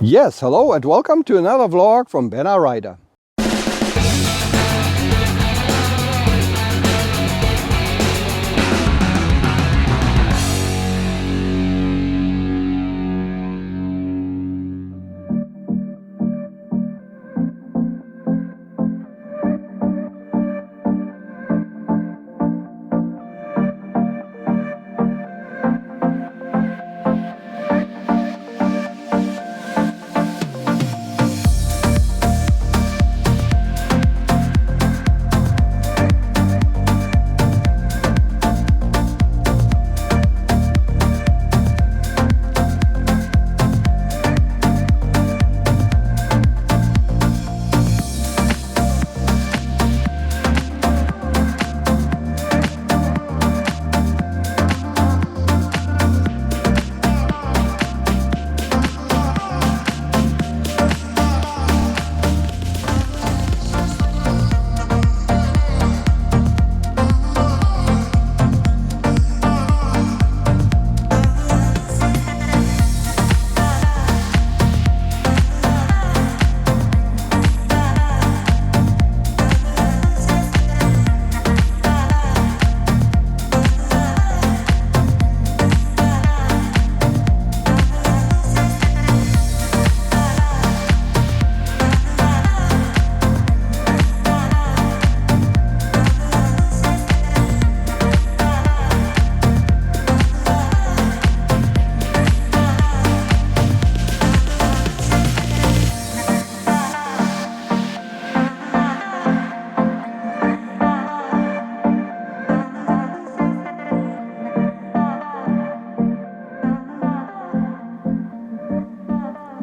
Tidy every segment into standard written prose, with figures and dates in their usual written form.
Yes, hello and welcome to another vlog from Benna Rider.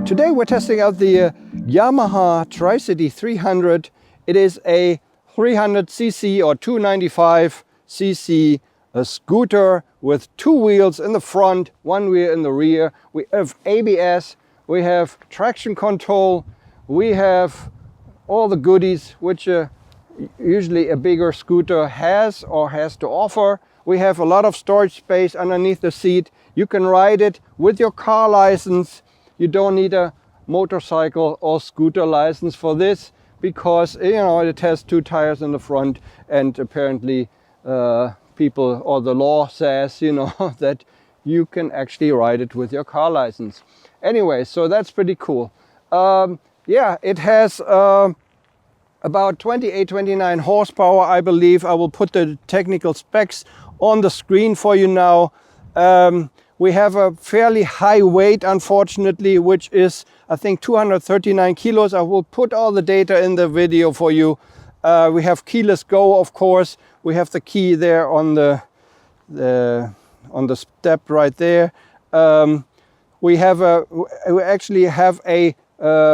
Today we're testing out the Yamaha TriCity 300. It is a 300cc or 295cc scooter with two wheels in the front, one wheel in the rear. We have ABS, we have traction control, we have all the goodies which usually a bigger scooter has or has to offer. We have a lot of storage space underneath the seat. You can ride it with your car license. You don't need a motorcycle or scooter license for this because it has two tires in the front, and apparently people or the law says that you can actually ride it with your car license. Anyway, so that's pretty cool. Yeah, it has about 28-29 horsepower, I believe. I will put the technical specs on the screen for you now. We have a fairly high weight, unfortunately, which is, I think, 239 kilos. I will put all the data in the video for you. We have keyless go, of course. We have the key there on the step right there. We actually have a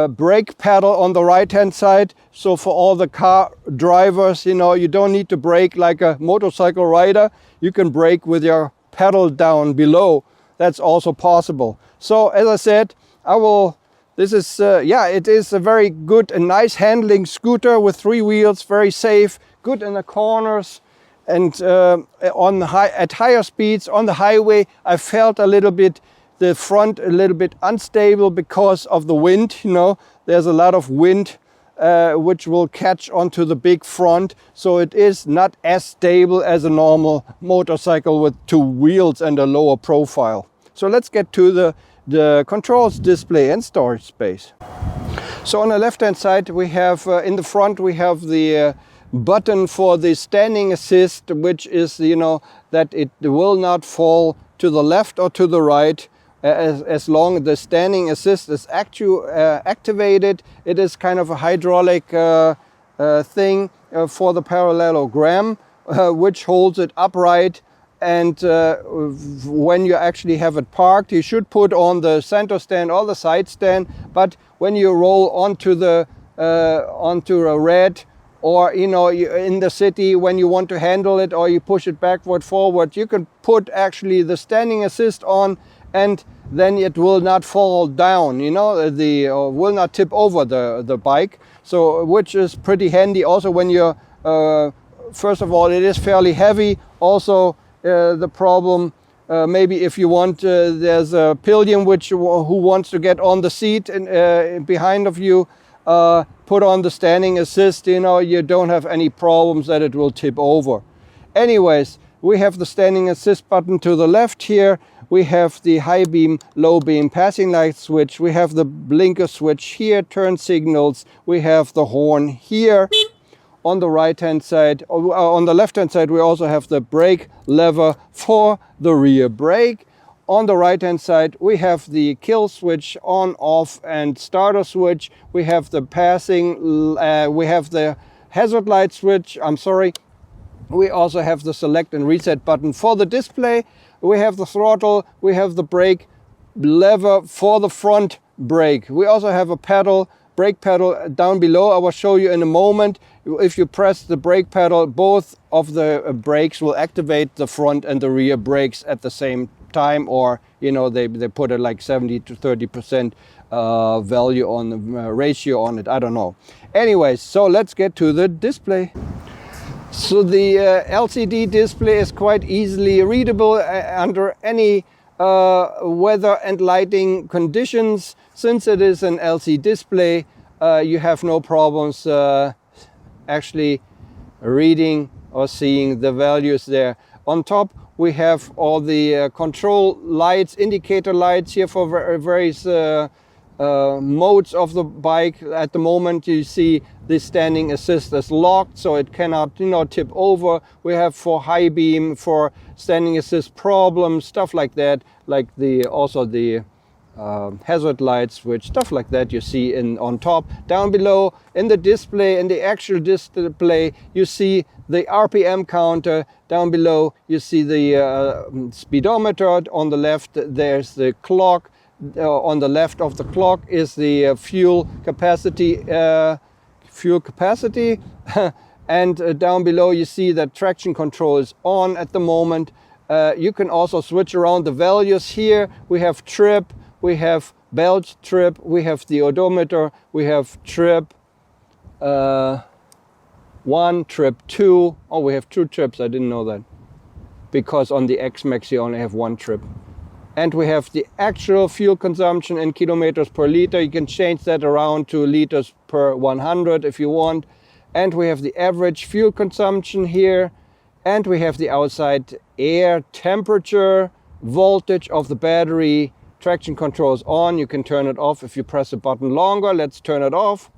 brake pedal on the right-hand side. So for all the car drivers, you don't need to brake like a motorcycle rider. You can brake with your pedal down below. That's also possible. So as I said, it is a very good and nice handling scooter with three wheels, very safe, good in the corners, and at higher speeds on the highway I felt the front a little bit unstable because of the wind. There's a lot of wind which will catch onto the big front, so it is not as stable as a normal motorcycle with two wheels and a lower profile. So let's get to the controls, display and storage space. So on the left hand side we have in the front we have the button for the standing assist, which is that it will not fall to the left or to the right. As long as the standing assist is activated. It is kind of a hydraulic thing for the parallelogram, which holds it upright. And when you actually have it parked, you should put on the center stand or the side stand. But when you roll onto a red, or in the city, when you want to handle it or you push it backward, forward, you can put actually the standing assist on, and then it will not fall down, will not tip over the bike. So which is pretty handy also when you're first of all, it is fairly heavy. Also the problem maybe if you want, there's a pillion who wants to get on the seat and behind of you, put on the standing assist, you know, you don't have any problems that it will tip over. Anyways, we have the standing assist button to the left here. We have the high beam, low beam passing light switch. We have the blinker switch here, turn signals. We have the horn here. On the right hand side, on the left hand side, we also have the brake lever for the rear brake. On the right hand side, we have the kill switch, on, off, and starter switch. We have the passing, we have the hazard light switch, I'm sorry. We also have the select and reset button for the display. We have the throttle, we have the brake lever for the front brake. We also have a pedal, brake pedal down below. I will show you in a moment. If you press the brake pedal, both of the brakes will activate the front and the rear brakes at the same time, or you know, they put a like 70 to 30% value on the ratio on it. I don't know. Anyways, so let's get to the display. So the LCD display is quite easily readable under any weather and lighting conditions. Since it is an LCD display, you have no problems actually reading or seeing the values there. On top, we have all the control lights, indicator lights here for various modes of the bike. At the moment, you see the standing assist is locked, so it cannot, you know, tip over. We have for high beam, for standing assist problems, stuff like that, like also the hazard light switch, stuff like that you see on top. Down below in the display, in the actual display, you see the RPM counter. Down below you see the speedometer. On the left there's the clock. On the left of the clock is the fuel capacity. And down below you see that traction control is on at the moment. You can also switch around the values here. We have trip, we have belt trip, we have the odometer, we have trip 1, trip 2. Oh, we have 2 trips. I didn't know that, because on the X-Max you only have 1 trip. And we have the actual fuel consumption in kilometers per liter. You can change that around to liters per 100 if you want. And we have the average fuel consumption here. And we have the outside air temperature, voltage of the battery. Traction control is on. You can turn it off if you press the button longer. Let's turn it off.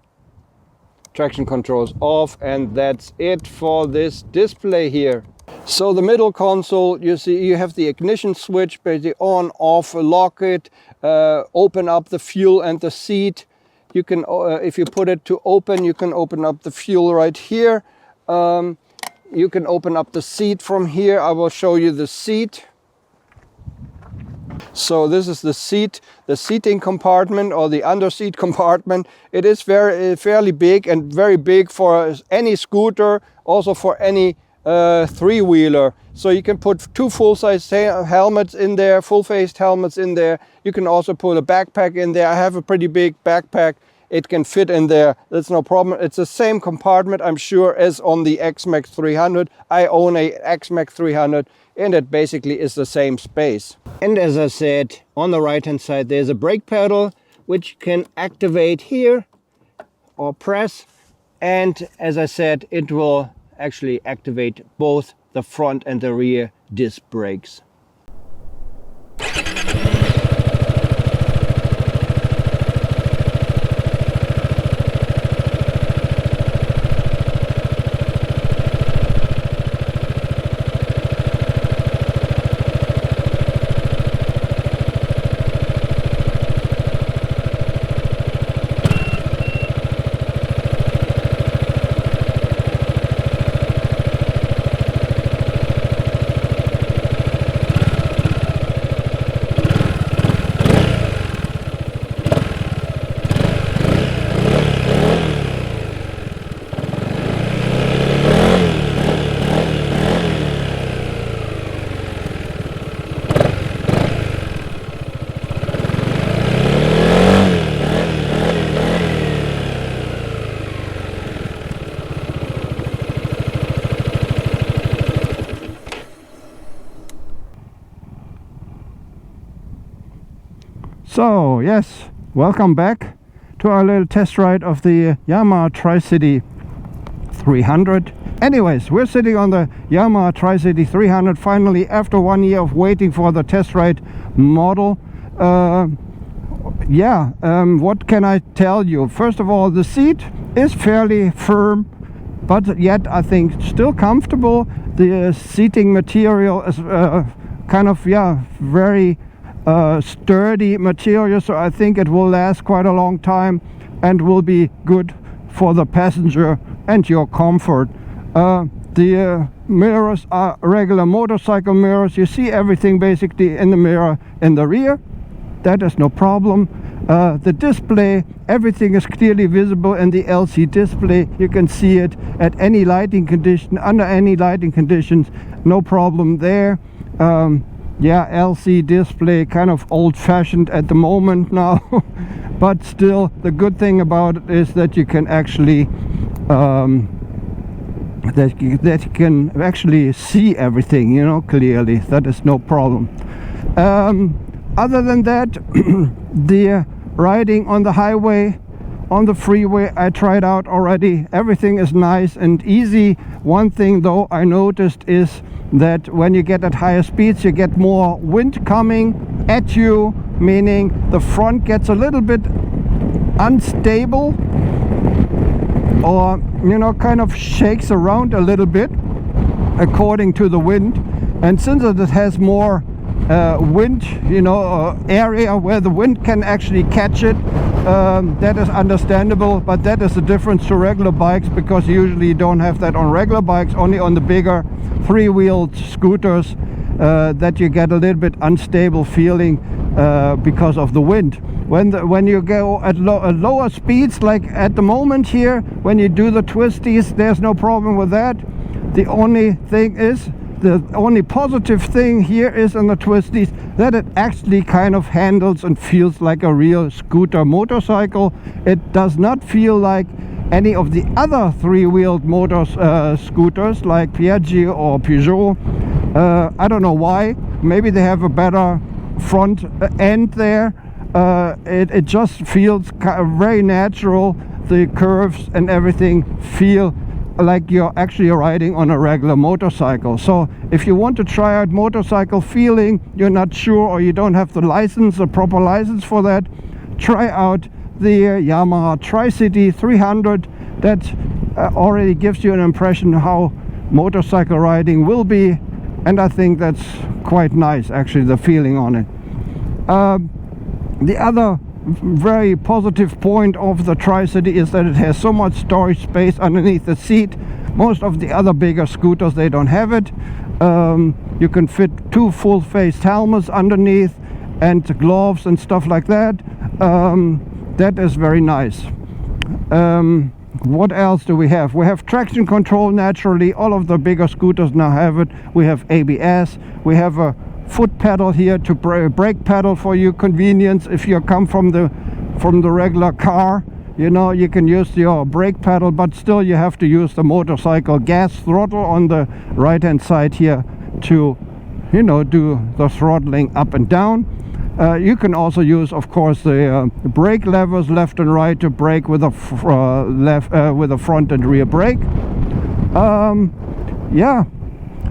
Traction control is off, and that's it for this display here. So the middle console, you see you have the ignition switch, basically on, off, lock it, open up the fuel and the seat. You can, if you put it to open, you can open up the fuel right here. You can open up the seat from here. I will show you the seat. So this is the seat, the seating compartment or the underseat compartment. It is fairly big, and very big for any scooter, also for any three-wheeler. So you can put 2 full-size helmets in there, full-faced helmets in there. You can also put a backpack in there. I have a pretty big backpack. It can fit in there. That's no problem. It's the same compartment, I'm sure, as on the X-Max 300. I own a X-Max 300, and it basically is the same space. And as I said, on the right-hand side, there's a brake pedal, which you can activate here or press. And as I said, it will actually activate both the front and the rear disc brakes. So yes, welcome back to our little test ride of the Yamaha TriCity 300. Anyways, we're sitting on the Yamaha TriCity 300 finally after 1 year of waiting for the test ride model. What can I tell you? First of all, the seat is fairly firm, but yet I think still comfortable. The seating material is very sturdy material, so I think it will last quite a long time and will be good for the passenger and your comfort. The mirrors are regular motorcycle mirrors. You see everything basically in the mirror in the rear. That is no problem. The display, everything is clearly visible in the LC display. You can see it at any lighting condition, under any lighting conditions, no problem there. LC display, kind of old-fashioned at the moment now, but still the good thing about it is that you can actually see everything, you know, clearly. That is no problem. Other than that, the riding on the highway, on the freeway, I tried out already. Everything is nice and easy. One thing though I noticed is that when you get at higher speeds, you get more wind coming at you, meaning the front gets a little bit unstable, or kind of shakes around a little bit according to the wind. And since it has more wind, area where the wind can actually catch it, that is understandable. But that is the difference to regular bikes, because usually you don't have that on regular bikes, only on the bigger three-wheeled scooters, that you get a little bit unstable feeling because of the wind. When you go at lower speeds, like at the moment here, when you do the twisties, there's no problem with that. The only positive thing here is in the twisties that it actually kind of handles and feels like a real scooter motorcycle. It does not feel like any of the other three-wheeled scooters like Piaggio or Peugeot. I don't know why. Maybe they have a better front end there. It just feels very natural. The curves and everything feel like you're actually riding on a regular motorcycle. So if you want to try out motorcycle feeling, you're not sure, or you don't have the license, the proper license for that, try out the Yamaha TriCity 300. That already gives you an impression how motorcycle riding will be, and I think that's quite nice, actually, the feeling on it. The other very positive point of the TriCity is that it has so much storage space underneath the seat. Most of the other bigger scooters, they don't have it. You can fit 2 full-faced helmets underneath and gloves and stuff like that. That is very nice. What else do we have? We have traction control, naturally. All of the bigger scooters now have it. We have ABS. We have a foot pedal here to brake pedal for your convenience. If you come from the regular car, you can use your brake pedal, but still you have to use the motorcycle gas throttle on the right hand side here to do the throttling up and down. You can also use, of course, the brake levers left and right to brake with a front and rear brake.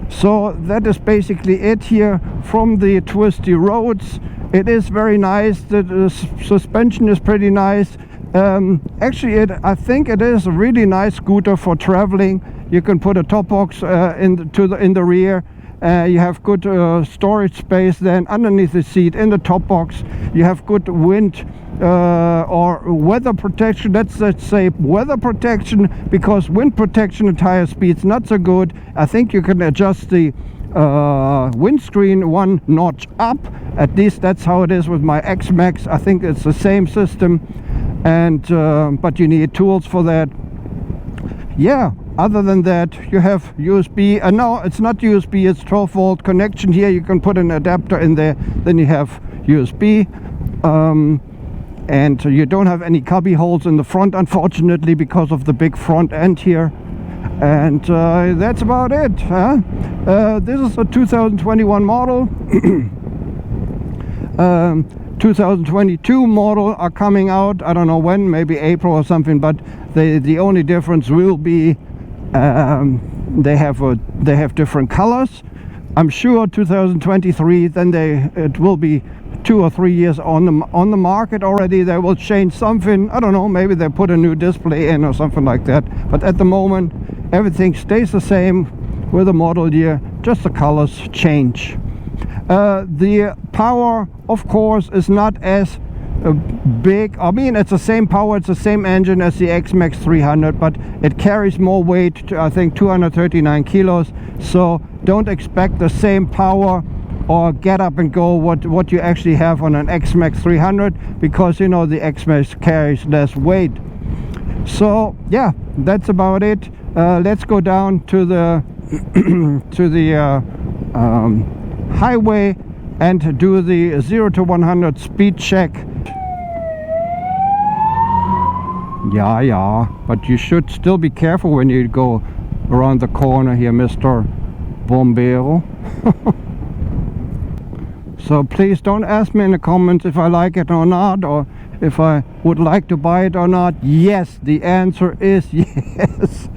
So that is basically it here from the twisty roads. It is very nice. The suspension is pretty nice. Actually, I think it is a really nice scooter for traveling. You can put a top box in the rear. You have good storage space then underneath the seat in the top box. You have good wind or weather protection. Let's say weather protection, because wind protection at higher speeds not so good. I think you can adjust the windscreen 1 notch up. At least that's how it is with my X-Max. I think it's the same system, and but you need tools for that. Other than that, you have USB. No, it's not USB, it's 12-volt connection here. You can put an adapter in there. Then you have USB. And you don't have any cubby holes in the front, unfortunately, because of the big front end here. And that's about it. This is a 2021 model. 2022 model are coming out. I don't know when, maybe April or something, but the only difference will be they have different colors. I'm sure 2023 then it will be 2 or 3 years on the market already. They will change something. I don't know, maybe they put a new display in or something like that, but at the moment everything stays the same with the model year, just the colors change. The power, of course, is not as big. I mean, it's the same power, it's the same engine as the X-Max 300, but it carries more weight, I think 239 kilos, so don't expect the same power or get up and go what you actually have on an X-Max 300, because you know the X-Max carries less weight. So yeah, that's about it. Let's go down to the to the highway and do the 0 to 100 speed check. Yeah, but you should still be careful when you go around the corner here, Mr. Bombero. So please don't ask me in the comments if I like it or not, or if I would like to buy it or not. Yes, the answer is yes.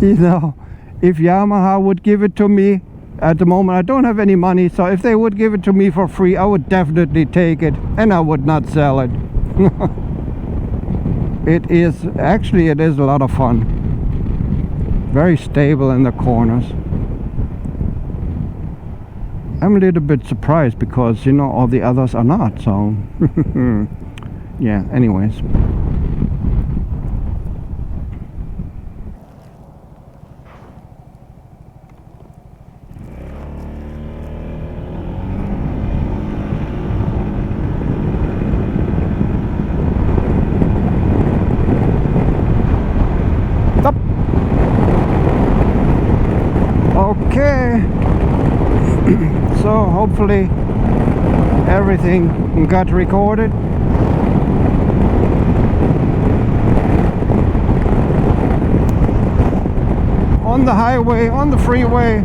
You know, if Yamaha would give it to me, at the moment I don't have any money, so if they would give it to me for free, I would definitely take it, and I would not sell it. It is a lot of fun. Very stable in the corners. I'm a little bit surprised because, you know, all the others are not, so yeah, anyways. Stop. Okay. So hopefully everything got recorded. On the highway, on the freeway,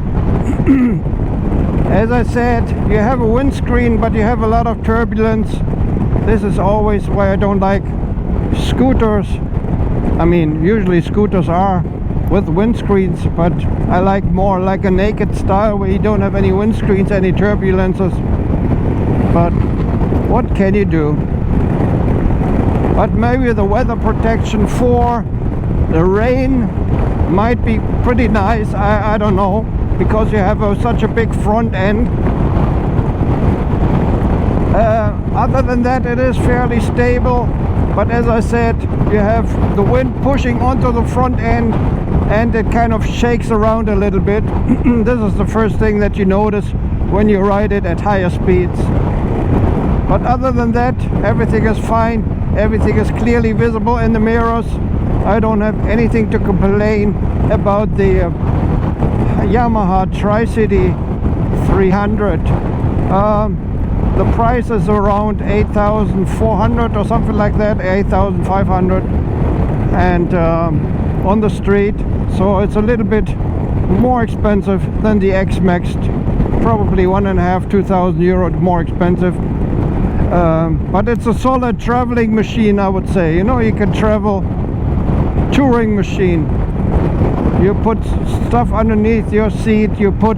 as I said, you have a windscreen, but you have a lot of turbulence. This is always why I don't like scooters. I mean, usually scooters are with windscreens, but I like more like a naked style where you don't have any windscreens, any turbulences. But what can you do? But maybe the weather protection for the rain might be pretty nice. I don't know, because you have such a big front end. Other than that, it is fairly stable, but as I said, you have the wind pushing onto the front end and it kind of shakes around a little bit. This is the first thing that you notice when you ride it at higher speeds. But other than that, everything is fine. Everything is clearly visible in the mirrors. I don't have anything to complain about the Yamaha TriCity 300. The price is around 8,400 or something like that, 8,500, and on the street, so it's a little bit more expensive than the X-Max, probably 1,500–2,000 euro more expensive. But it's a solid traveling machine, I would say. You know, you can travel. Touring machine. You put stuff underneath your seat, you put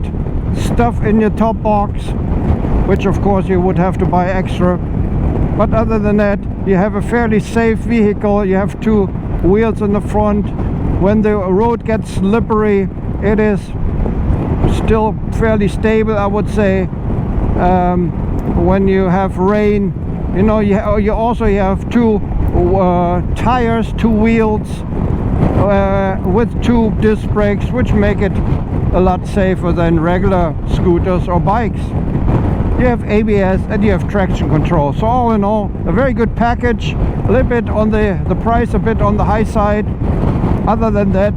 stuff in your top box, which of course you would have to buy extra. But other than that, you have a fairly safe vehicle. You have 2 wheels in the front. When the road gets slippery, it is still fairly stable, I would say. When you have rain, you know, you also have 2 tires, 2 wheels, with 2 disc brakes, which make it a lot safer than regular scooters or bikes. You have ABS and you have traction control. So all in all, a very good package. A little bit on the price, a bit on the high side. Other than that,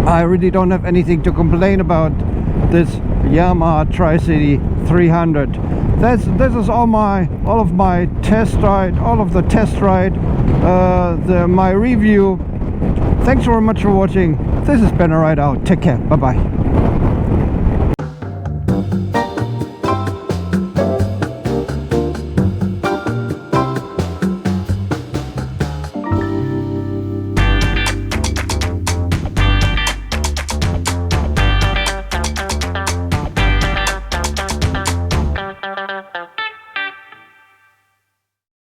I really don't have anything to complain about this Yamaha TriCity 300. This is all of my test ride, my review. Thanks very much for watching. This has been a ride out. Take care. Bye bye.